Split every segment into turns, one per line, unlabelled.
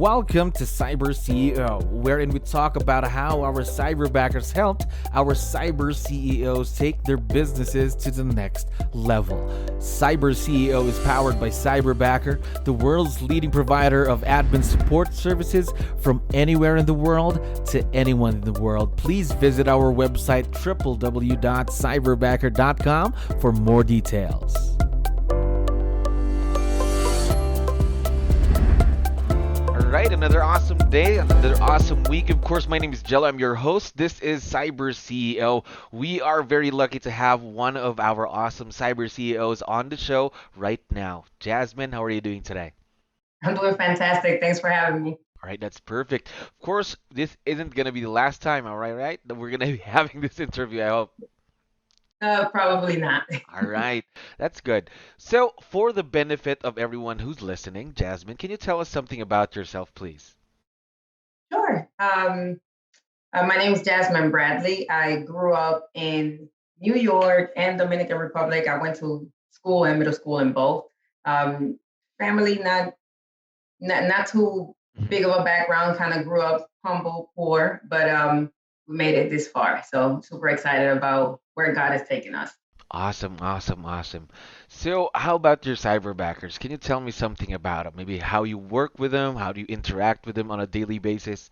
Welcome to CyberCEO, wherein we talk about how our cyberbackers helped our cyber CEOs take their businesses to the next level. CyberCEO is powered by Cyberbacker, the world's leading provider of admin support services from anywhere in the world to anyone in the world. Please visit our website www.cyberbacker.com for more details. Right, another awesome day, another awesome week. Of course, my name is 𝗙𝗪𝗋. I'm your host. This is Cyber CEO. We are very lucky to have one of our awesome cyber CEOs on the show right now. Jasmin, how are you doing today?
I'm doing fantastic. Thanks for having me.
All right, that's perfect. Of course, this isn't going to be the last time, all right, right? That we're going to be having this interview, I hope.
Probably not.
All right, that's good. So, for the benefit of everyone who's listening, Jasmin, can you tell us something about yourself, please?
Sure. My name is Jasmin Bradley. I grew up in New York and Dominican Republic. I went to school and middle school in both. Um, Family not too
Mhm.
big of a background. Kind of grew up humble, poor, but we made it this far. So super excited about where God has taken us.
Awesome, awesome, awesome. So, how about your cyberbackers? Can you tell me something about them? Maybe how you work with them, how do you interact with them on a daily basis?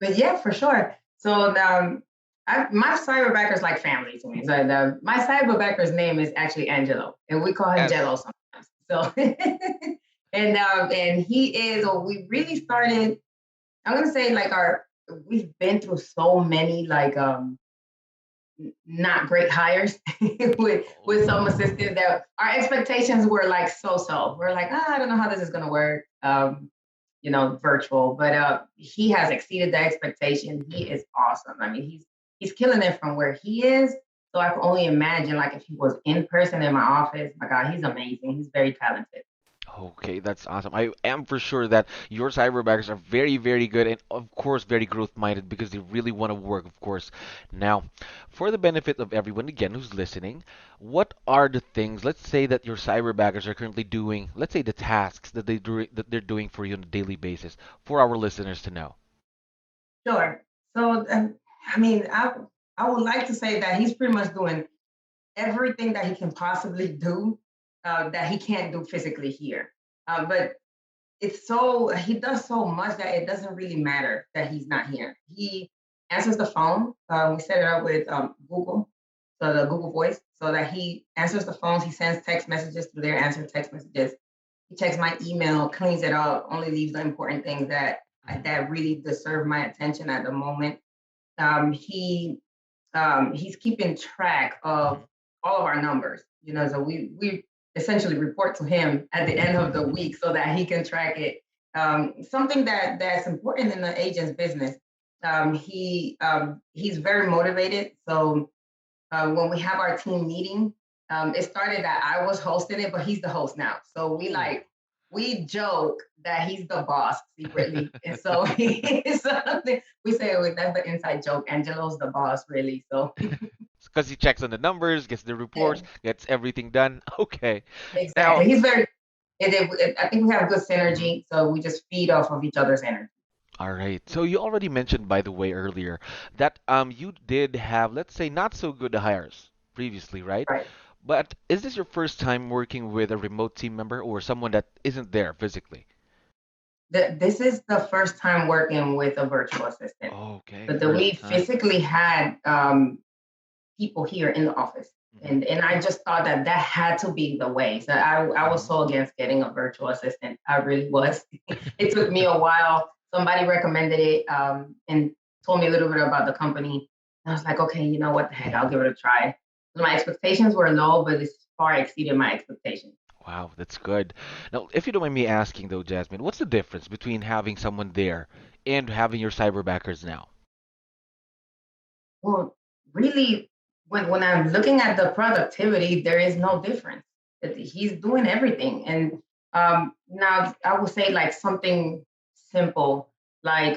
But yeah, for sure. So my cyberbacker's like family to me. So my cyberbacker's name is actually Angelo, and we call him
Yes.
Jello sometimes. So and he is. Or we really started. I'm gonna say like our we've been through so many like not great hires with some assistants that our expectations were like so. We're like, I don't know how this is gonna work. Virtual, but he has exceeded the expectation. He
Mhm.
is awesome. I mean, he's killing it from where he is. So I can only imagine like if he was in person in my office. My God, he's amazing. He's very talented.
Okay, that's awesome. I am for sure that your cyberbackers are very, very good and, of course, very growth minded because they really want to work, of course. Now, for the benefit of everyone, again, who's listening, what are the things, let's say that your cyberbackers are currently doing, let's say the tasks that they're doing for you on a daily basis for our listeners to know?
Sure. So I mean, I would like to say that he's pretty much doing everything that he can possibly do that he can't do physically here. But it's so he does so much that it doesn't really matter that he's not here. He answers the phone. We set it up with Google, so the Google Voice, so that he answers the phones. He sends text messages through there, answer text messages. He checks my email, cleans it up, only leaves the important things that really deserve my attention at the moment. He's keeping track of
Mhm.
all of our numbers. So we essentially report to him at the end of the week so that he can track it. Something that's important in the agent's business. He's very motivated. So when we have our team meeting, it started that I was hosting it, but he's the host now. So
Ooh.
we joke that he's the boss secretly, and so it's something we say, "Oh, that's the inside joke. Angelo's the boss, really." So
Because he checks on the numbers, gets the
yeah,
reports, gets everything done. Okay. Now,
exactly. He's very. I think we have good
mhm.
synergy, so we just feed off of each other's energy.
All right. So you already mentioned, by the way, earlier that you did have, let's say, not so good hires previously, right?
Right.
But is this your first time working with a remote team member or someone that isn't there physically?
This is the first time working with a virtual assistant,
Okay,
but that we
first time.
physically had people here in the office.
Hmm.
And I just thought that had to be the way. So I was
Hmm.
so against getting a virtual assistant. I really was. It took me a while. Somebody recommended it and told me a little bit about the company. And I was like, okay, you know what the heck, I'll
Hmm.
give it a try. So my expectations were low, but it's far exceeded my expectations.
Wow, that's good. Now, if you don't mind me asking though, Jasmine, what's the difference between having someone there and having your cyberbackers now?
Well, really, when I'm looking at the productivity, there is no difference. He's doing everything. And now I would say like something simple, like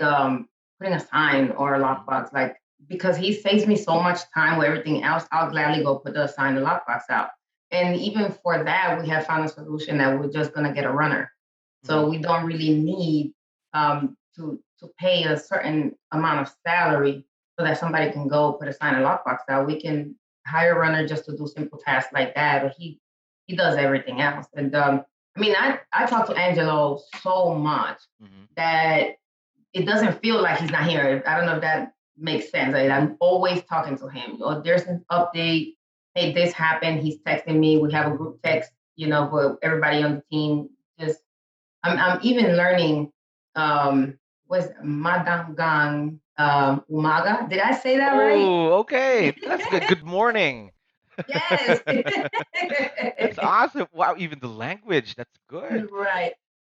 putting a sign or a
Hmm.
lockbox, like because he saves me so much time with everything else, I'll gladly go put the sign and lockbox out. And even for that, we have found a solution that we're just gonna get a runner.
Hmm.
So we don't really need to pay a certain amount of salary so that somebody can go put a sign and lockbox out. We can hire a runner just to do simple tasks like that, but he does everything else. And I mean, I talk to Angelo so much that it doesn't feel like he's not here. I don't know if that makes sense. Like, I'm always talking to him. Oh, there's an update. Hey, this happened. He's texting me. We have a group text, for everybody on the team. Just I'm even learning what's Madam Gang Umaga. Did I say that right?
Oh, okay. That's good. Good morning.
Yes.
That's awesome. Wow, even the language. That's good.
Right.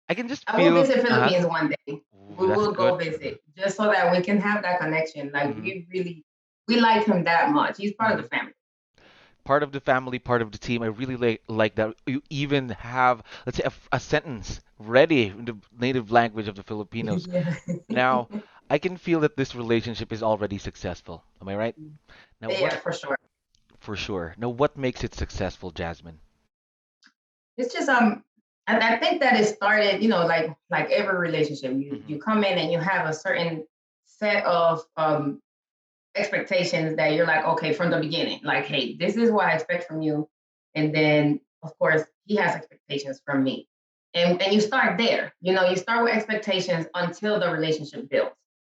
I can just
I will
feel,
visit Philippines one day.
ooh,
We
that's
will go
good.
visit just so that we can have that connection. Like,
hmm
we like him that much. He's part of
hmm
the family.
Part of the family, part of the team. I really like that you even have, let's say, a sentence ready in the native language of the Filipinos.
Yeah.
Now, I can feel that this relationship is already successful. Am I right? Now, what
Yeah, for sure.
for sure. Now, what makes it successful, Jasmine?
It's just and I think that it started, like every relationship. You
hmm
come in and you have a certain set of expectations that you're like, okay, from the beginning, like, hey, this is what I expect from you. And then of course he has expectations from me. And you start there, you start with expectations until the relationship builds.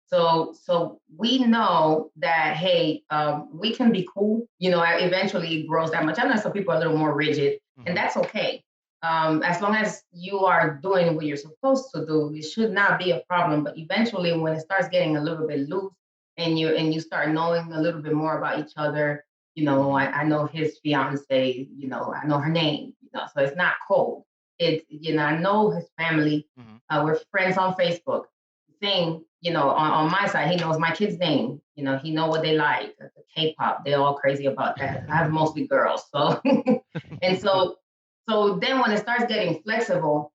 So we know that, hey, we can be cool, eventually it grows that much. I know some people are a little more rigid, and
hmm
that's okay. As long as you are doing what you're supposed to do, it should not be a problem. But eventually when it starts getting a little bit loose, and you start knowing a little bit more about each other.
hmm
I know his fiance, I know her name, so it's not cold. It's, I know his family.
hmm
We're friends on Facebook. Same, on my side, he knows my kid's name. He know what they like, the K-pop. They're all crazy about that. I have mostly girls, so and so then when it starts getting flexible,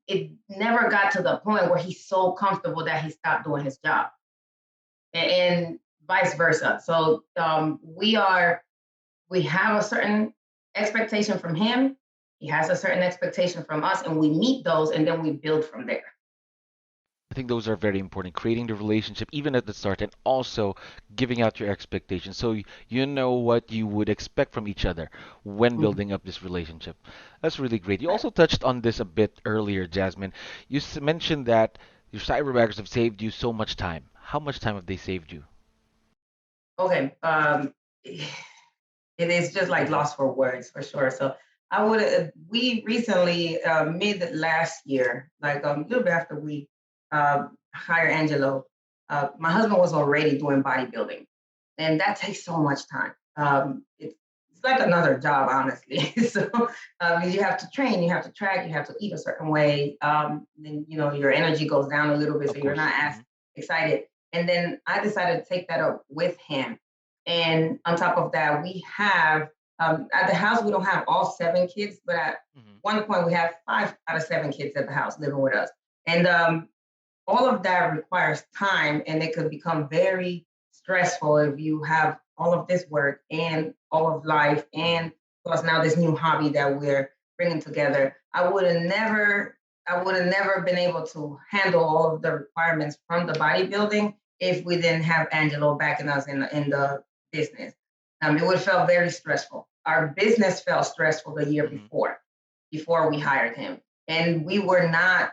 it never got to the point where he's so comfortable that he stopped doing his job, and vice versa. So we have a certain expectation from him. He has a certain expectation from us, and we meet those, and then we build from there.
I think those are very important. Creating the relationship even at the start, and also giving out your expectations, so you know what you would expect from each other when
Mhm.
building up this relationship. That's really great. You also touched on this a bit earlier, Jasmine. You mentioned that your cyberbackers have saved you so much time. How much time have they saved you?
Okay. It is just like lost for words for sure. So we recently, mid last year, like a little bit after we hired Angelo, my husband was already doing bodybuilding, and that takes so much time. It's like another job, honestly. So you have to train, you have to track, you have to eat a certain way. Then your energy goes down a little bit, so
Of
you're
course.
not as excited. And then I decided to take that up with him. And on top of that, we have at the house, we don't have all 7 kids, but at
hmm
one point, we have 5 out of 7 kids at the house living with us. And all of that requires time, and it could become very stressful if you have all of this work and all of life,
hmm
and plus now this new hobby that we're bringing together. I would have never been able to handle all of the requirements from the bodybuilding if we didn't have Angelo backing us in the business. It would have felt very stressful. Our business felt stressful the year
hmm
before we hired him, and we were not.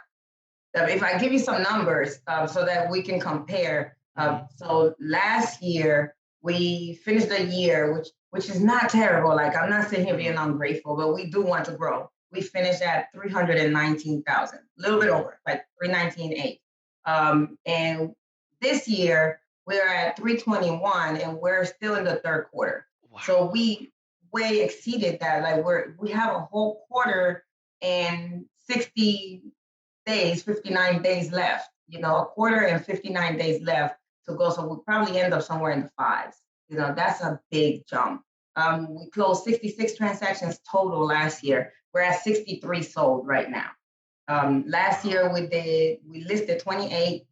If I give you some numbers so that we can compare,
hmm
so last year we finished the year, which is not terrible. Like, I'm not sitting here being
hmm
ungrateful, but we do want to grow. We finished at 319,000, a little bit
hmm
over, like 319.8. And this year we're at 321, and we're still in the third quarter. So
Wow.
we way exceeded that. Like, we have a whole quarter and 60 days, 59 days left, a quarter and 59 days left to go. So we'll probably end up somewhere in the fives. That's a big jump. We closed 66 transactions total last year. We're at 63 sold right now. Last
Wow.
year we listed 28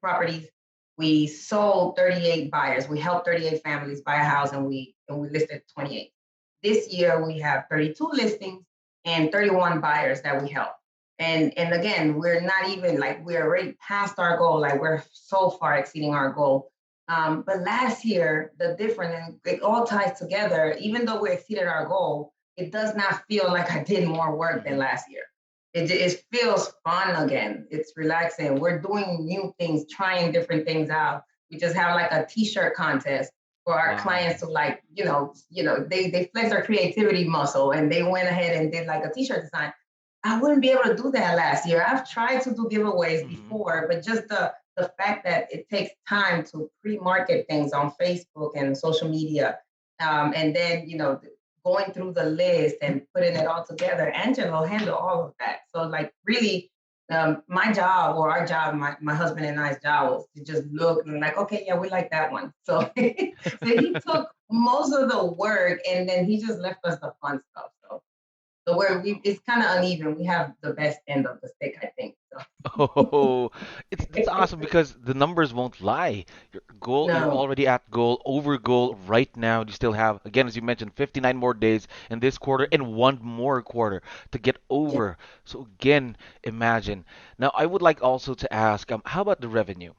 properties. We sold 38 buyers. We helped 38 families buy a house, and we listed 28. This year we have 32 listings and 31 buyers that we help. And again, we're not even like we're already past our goal. Like we're so far exceeding our goal. But last year, the difference, and it all ties together. Even though we exceeded our goal, it does not feel like I did more work than last year. It feels fun again. It's relaxing. We're doing new things, trying different things out. We just have like a t-shirt contest for our
Wow.
clients to like, they flex their creativity muscle and they went ahead and did like a t-shirt design. I wouldn't be able to do that last year. I've tried to do giveaways
Hmm.
before, but just the fact that it takes time to pre-market things on Facebook and social media, and then going through the list and putting it all together. Angela will handle all of that. So like really, my job or our job, my husband and I's job was to just look and like, okay, yeah, we like that one. So so he took most of the work and then he just left us the fun stuff. So it's kind of uneven. We have the best end of the stick, I think. So
Oh, it's awesome because the numbers won't lie. Your goal, you're
no,
already at goal, over goal right now. You still have, again, as you mentioned, 59 more days in this quarter and one more quarter to get
yeah.
over. So again, imagine. Now, I would like also to ask, how about the revenue?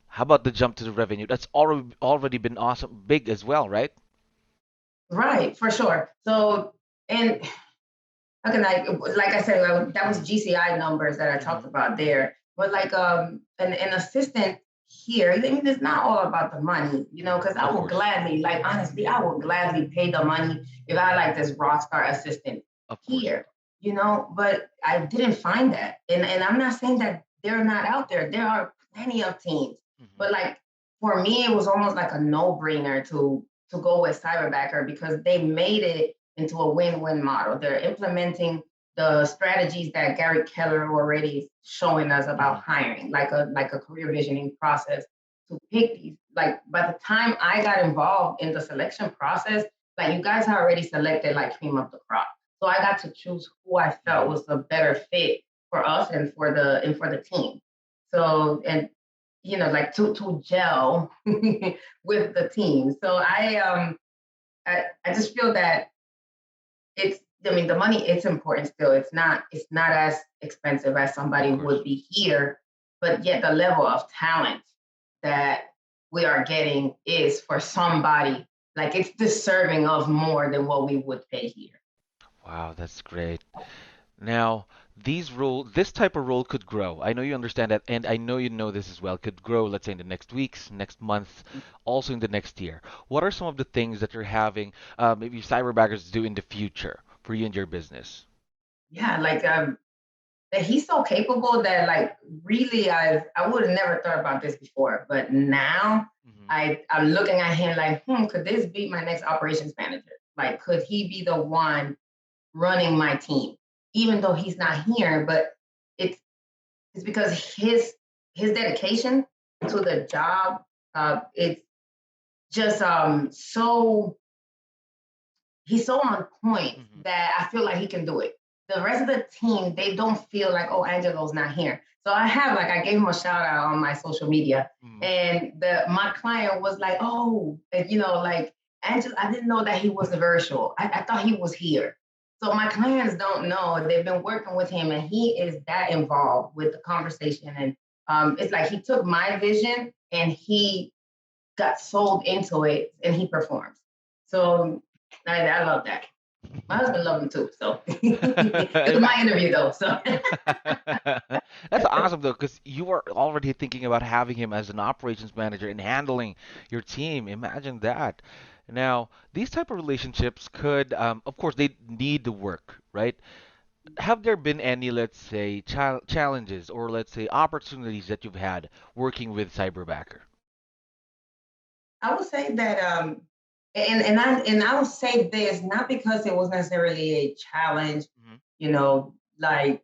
How about the jump to the revenue? That's already been awesome, big as well, right?
Right, for sure. So, and how can I, like I said, that was
Hmm.
GCI numbers that I talked
Hmm.
about there. But like an assistant here, I mean, it's not all about the money, because I
Of
will
course,
gladly, like honestly, I will gladly pay the money if I like this rock star assistant
of course.
here, but I didn't find that. And I'm not saying that they're not out there. There are plenty of teams.
Hmm.
But like for me, it was almost like a no-brainer to go with Cyberbacker because they made it into a win-win model. They're implementing the strategies that Gary Keller already is showing us about
Hmm.
hiring, like a career visioning process to pick these. Like by the time I got involved in the selection process, like you guys had already selected like cream of the crop. So I got to choose who I felt
Hmm.
was the better fit for us and for the team. So and like to gel with the team. So I just feel that it's I mean the money it's important still. It's not as expensive as
Of
somebody
course.
would be here, but yet the level of talent that we are getting is for somebody like it's deserving of more than what we would pay here.
Wow, that's great. Now, this type of role could grow. I know you understand that, and I know you know this as well. Could grow, let's say, in the next weeks, next month, also in the next year. What are some of the things that you're having, maybe cyberbackers do in the future for you and your business?
Yeah, like that he's so capable that like really I would have never thought about this before, but now
Hmm.
I'm looking at him like, could this be my next operations manager? Like, could he be the one running my team, even though he's not here? But it's it's because his dedication to the job, it's just so he's so on point
Hmm.
that I feel like he can do it. The rest of the team, they don't feel like, oh, Angelo's not here. So I gave him a shout out on my social media,
Hmm.
and my client was like, oh, like Angelo, I didn't know that he was virtual. I thought he was here. So my clients don't know. They've been working with him, and he is that involved with the conversation. And it's like he took my vision and he got sold into it, and he performs. So I love that. My husband loved him too. So it was my interview though. So
That's awesome though, because you are already thinking about having him as an operations manager and handling your team. Imagine that. Now, these type of relationships could, of course, they need the work, right? Have there been any, let's say, challenges or let's say opportunities that you've had working with Cyberbacker?
I would say that and I will say this not because it was necessarily a challenge,
Hmm.
like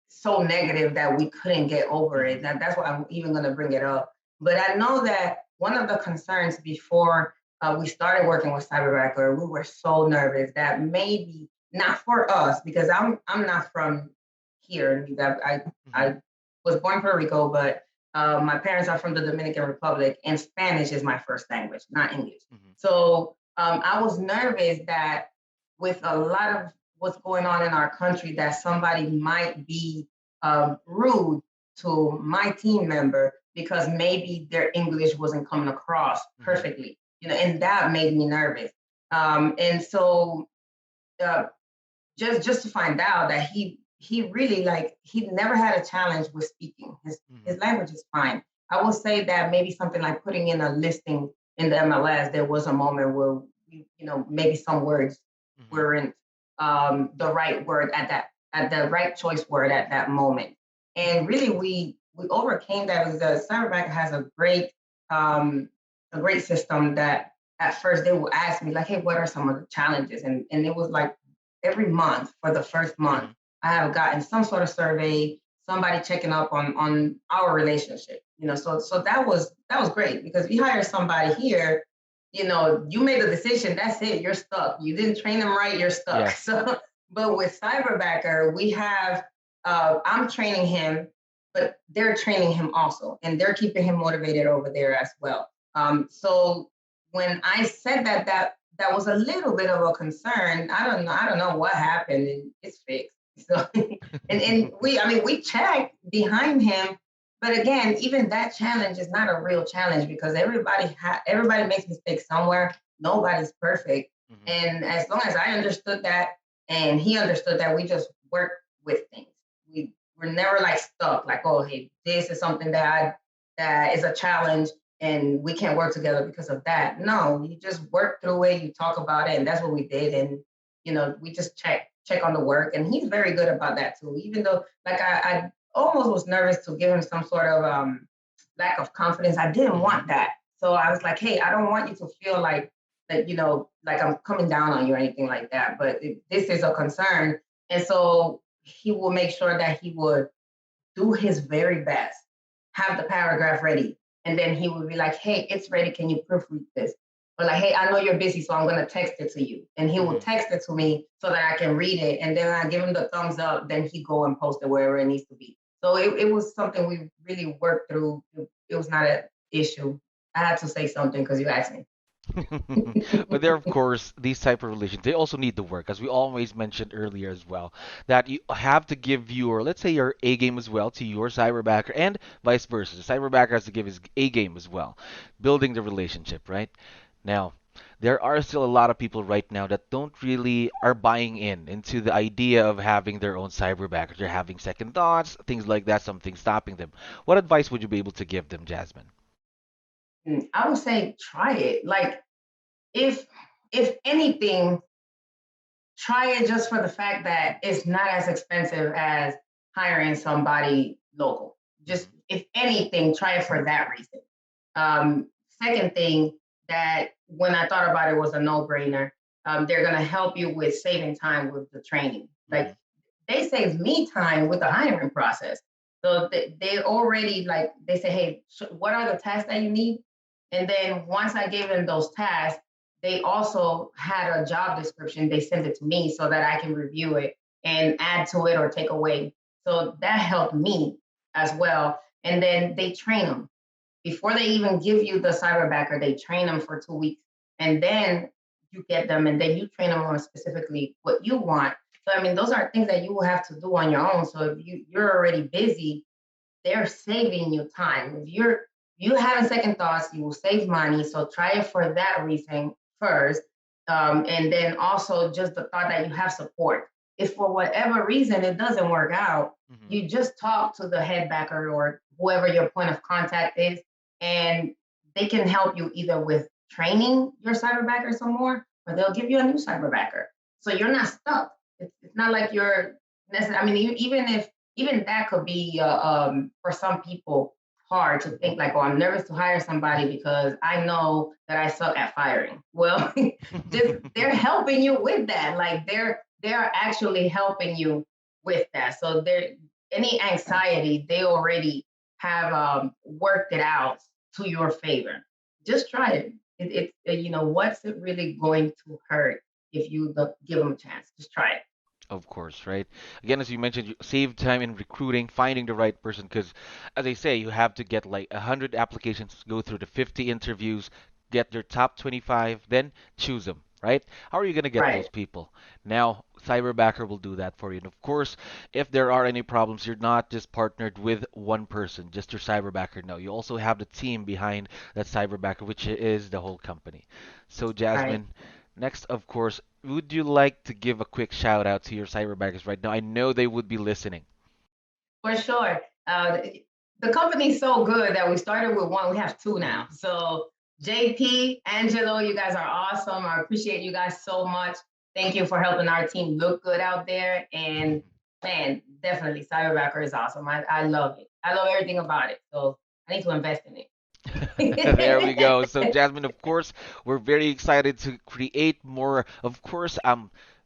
so negative that we couldn't get over it.
Hmm.
That's why I'm even going to bring it up. But I know that one of the concerns before we started working with Cyberbacker, we were so nervous that maybe not for us because I'm not from here.
Hmm.
I was born in Puerto Rico, but my parents are from the Dominican Republic, and Spanish is my first language, not English.
Hmm.
So I was nervous that with a lot of what's going on in our country that somebody might be rude to my team member because maybe their English wasn't coming across perfectly, and that made me nervous. And so uh, just to find out that he really like he never had a challenge with speaking. His language is fine. I will say that maybe something like putting in a listing in the MLS, there was a moment where maybe some words weren't the right word at the right choice word at that moment. And really we overcame that because the Cyberbacker has a great system that at first they will ask me like, hey, what are some of the challenges? And it was like every month for the first month, I have gotten some sort of survey, somebody checking up on our relationship. So that was great because if you hire somebody here, you made a decision, that's it, you're stuck. You didn't train them right, you're stuck.
Yes.
So, but with Cyberbacker, we have, I'm training him, but they're training him also, and they're keeping him motivated over there as well. So when I said that was a little bit of a concern. I don't know what happened, and it's fixed. So, and we checked behind him, but again, even that challenge is not a real challenge because everybody makes mistakes somewhere. Nobody's perfect, and as long as I understood that and he understood that, we just work with things. We're never like stuck. Like, oh, hey, this is something that is a challenge and we can't work together because of that. No, you just work through it, you talk about it, and that's what we did. And we just check on the work, and he's very good about that too. Even though, like, I almost was nervous to give him some sort of lack of confidence. I didn't want that, so I was like, hey, I don't want you to feel like that, like I'm coming down on you or anything like that. But this is a concern, and so he will make sure that he would do his very best, have the paragraph ready. And then he would be like, hey, it's ready. Can you proofread this? Or like, hey, I know you're busy, so I'm going to text it to you. And he will text it to me so that I can read it. And then I give him the thumbs up. Then he go and post it wherever it needs to be. So it was something we really worked through. It was not an issue. I had to say something because you asked me.
But there, of course, these type of relations, they also need the work, as we always mentioned earlier as well, that you have to give your, let's say, your A game as well to your cyberbacker, and vice versa. The cyberbacker has to give his A game as well, building the relationship, right? Now, there are still a lot of people right now that don't really are buying into the idea of having their own cyberbacker. They're having second thoughts, things like that, something stopping them. What advice would you be able to give them, Jasmine?
I would say try it. Like, if anything, try it just for the fact that it's not as expensive as hiring somebody local. Just if anything, try it for that reason. Second thing that when I thought about it was a no-brainer. They're gonna help you with saving time with the training. Like, they save me time with the hiring process. So they already, like, they say, hey, what are the tasks that you need? And then once I gave them those tasks, they also had a job description. They sent it to me so that I can review it and add to it or take away. So that helped me as well. And then they train them. Before they even give you the cyberbacker, they train them for 2 weeks. And then you get them, and then you train them on specifically what you want. So, I mean, those are things that you will have to do on your own. So if you're already busy, they're saving you time. If you having second thoughts, you will save money. So try it for that reason first. And then also just the thought that you have support. If for whatever reason it doesn't work out, you just talk to the head backer or whoever your point of contact is, and they can help you either with training your cyberbacker some more, or they'll give you a new cyberbacker. So you're not stuck. It's not like you're necessarily, I mean, even that could be for some people hard to think like, oh, I'm nervous to hire somebody because I know that I suck at firing. Well, they're helping you with that. Like, they're actually helping you with that. So any anxiety, they already have worked it out to your favor. Just try it. What's it really going to hurt if you give them a chance? Just try it.
Of course, right? Again, as you mentioned, you save time in recruiting, finding the right person, because as I say, you have to get like 100 applications, go through the 50 interviews, get their top 25, then choose them. right? How are you going to get
Right.
those people? Now, Cyberbacker will do that for you. And of course, if there are any problems, you're not just partnered with one person, just your Cyberbacker. No, you also have the team behind that Cyberbacker, which is the whole company. So,
Right.
Jasmine, next, of course, would you like to give a quick shout out to your Cyberbackers right now? I know they would be listening.
For sure. The company's so good that we started with one. We have two now. So JP, Angelo, you guys are awesome. I appreciate you guys so much. Thank you for helping our team look good out there. And man, definitely Cyberbacker is awesome. I love it. I love everything about it. So I need to invest in
There we
it.
go. So Jasmine, of course, we're very excited to create more, of course,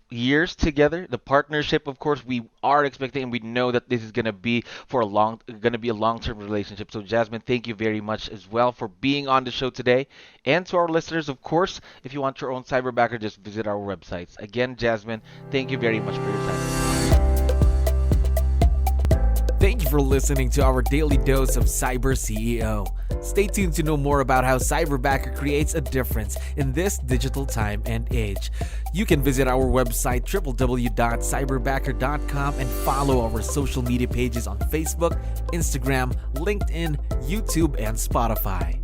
years together. The partnership, of course, we are expecting and we know that this is gonna be a long-term relationship. So Jasmine, thank you very much as well for being on the show today. And to our listeners, of course, if you want your own cyberbacker, just visit our websites. Again, Jasmine, thank you very much for your time.
Thank you for listening to our daily dose of Cyber CEO. Stay tuned to know more about how Cyberbacker creates a difference in this digital time and age. You can visit our website www.cyberbacker.com and follow our social media pages on Facebook, Instagram, LinkedIn, YouTube, and Spotify.